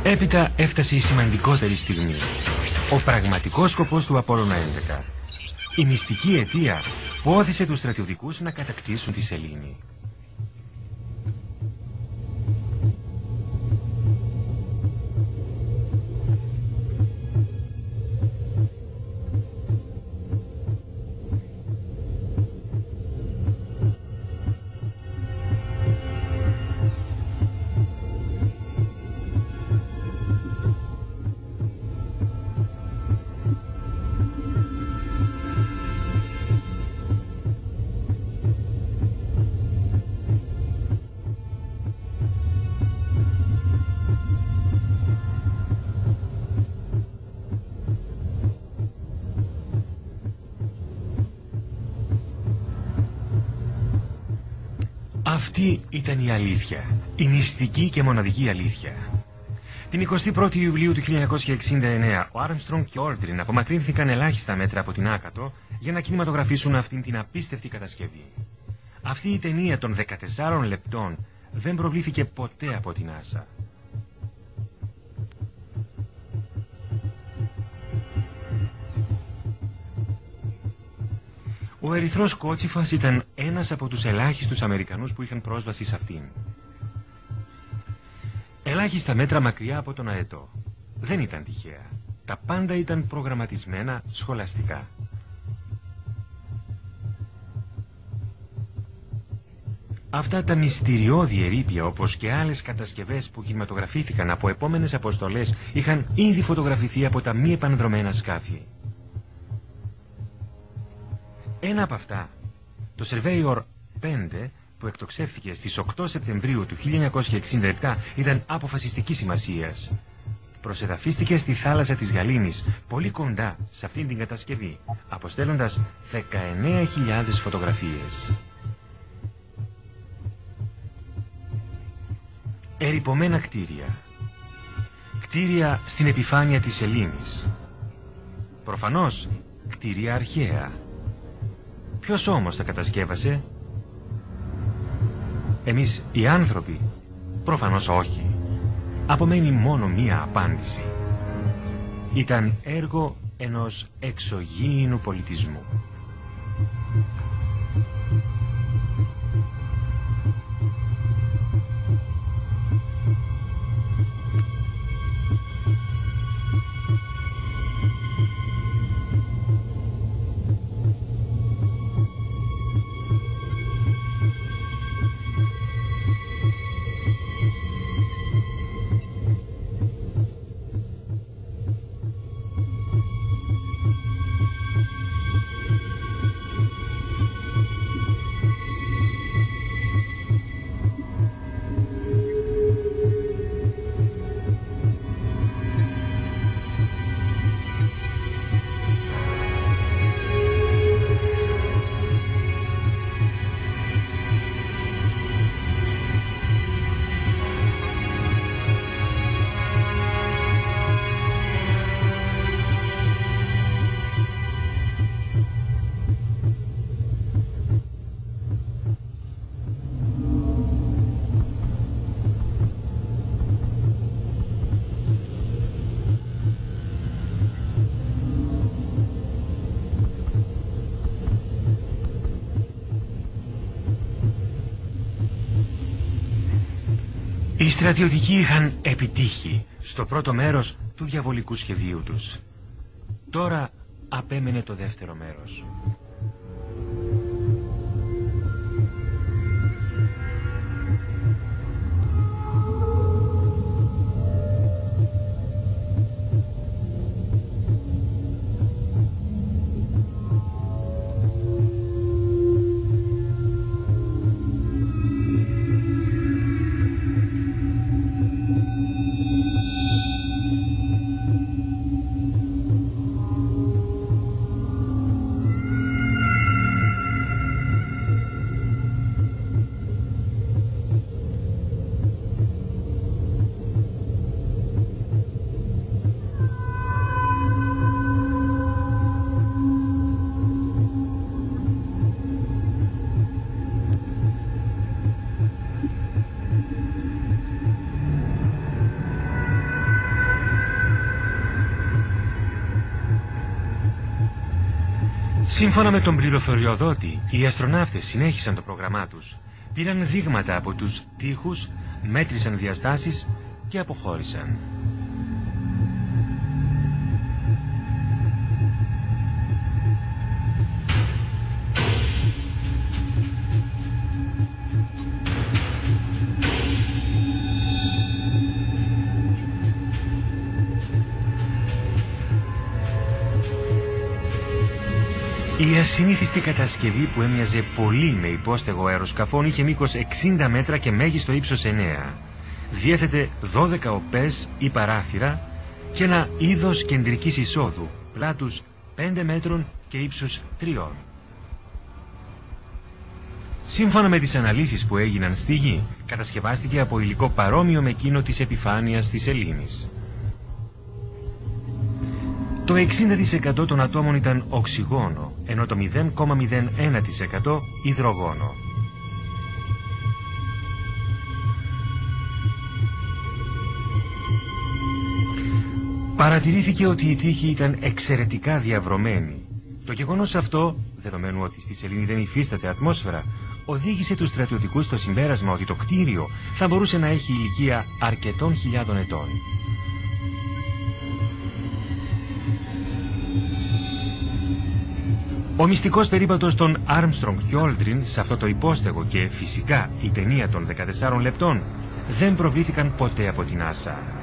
Έπειτα έφτασε η σημαντικότερη στιγμή. Ο πραγματικός σκοπός του Απόλλωνα 11. Η μυστική αιτία που όθησε τους στρατιωτικούς να κατακτήσουν τη σελήνη. Αυτή ήταν η αλήθεια, η μυστική και μοναδική αλήθεια. Την 21η Ιουλίου του 1969, ο Άρμστρονγκ και ο Όλντριν απομακρύνθηκαν ελάχιστα μέτρα από την Άκατο για να κινηματογραφήσουν αυτήν την απίστευτη κατασκευή. Αυτή η ταινία των 14 λεπτών δεν προβλήθηκε ποτέ από την NASA. Ο ερυθρός κότσιφας ήταν ένας από τους ελάχιστους Αμερικανούς που είχαν πρόσβαση σε αυτήν. Ελάχιστα μέτρα μακριά από τον αετό. Δεν ήταν τυχαία. Τα πάντα ήταν προγραμματισμένα σχολαστικά. Αυτά τα μυστηριώδη ερείπια, όπως και άλλες κατασκευές που κινηματογραφήθηκαν από επόμενες αποστολές, είχαν ήδη φωτογραφηθεί από τα μη επανδρωμένα σκάφη. Ένα από αυτά, το Surveyor 5, που εκτοξεύθηκε στις 8 Σεπτεμβρίου του 1967, ήταν αποφασιστικής σημασίας. Προσεδαφίστηκε στη θάλασσα της Γαλήνης, πολύ κοντά σε αυτήν την κατασκευή, αποστέλλοντας 19.000 φωτογραφίες. Ερειπωμένα κτίρια. Κτίρια στην επιφάνεια της σελήνης. Προφανώς, κτίρια αρχαία. Ποιος όμως τα κατασκεύασε? Εμείς οι άνθρωποι? Προφανώς όχι. Απομένει μόνο μία απάντηση. Ήταν έργο ενός εξωγήινου πολιτισμού. Οι στρατιωτικοί είχαν επιτύχει στο πρώτο μέρος του διαβολικού σχεδίου τους. Τώρα απέμενε το δεύτερο μέρος. Σύμφωνα με τον πληροφοριοδότη, οι αστροναύτες συνέχισαν το πρόγραμμά τους. Πήραν δείγματα από τους τοίχους, μέτρησαν διαστάσεις και αποχώρησαν. Η ασυνήθιστη κατασκευή που έμοιαζε πολύ με υπόστεγο αεροσκαφών είχε μήκος 60 μέτρα και μέγιστο ύψος 9. Διέθετε 12 οπές ή παράθυρα και ένα είδος κεντρικής εισόδου, πλάτους 5 μέτρων και ύψους 3. Σύμφωνα με τις αναλύσεις που έγιναν στη Γη, κατασκευάστηκε από υλικό παρόμοιο με εκείνο της επιφάνειας της Σελήνης. Το 60% των ατόμων ήταν οξυγόνο, ενώ το 0,01% υδρογόνο. Παρατηρήθηκε ότι η τύχη ήταν εξαιρετικά διαβρωμένη. Το γεγονός αυτό, δεδομένου ότι στη Σελήνη δεν υφίσταται ατμόσφαιρα, οδήγησε τους στρατιωτικούς στο συμπέρασμα ότι το κτίριο θα μπορούσε να έχει ηλικία αρκετών χιλιάδων ετών. Ο μυστικός περίπατος των Armstrong και Aldrin σε αυτό το υπόστεγο και φυσικά η ταινία των 14 λεπτών δεν προβλήθηκαν ποτέ από την NASA.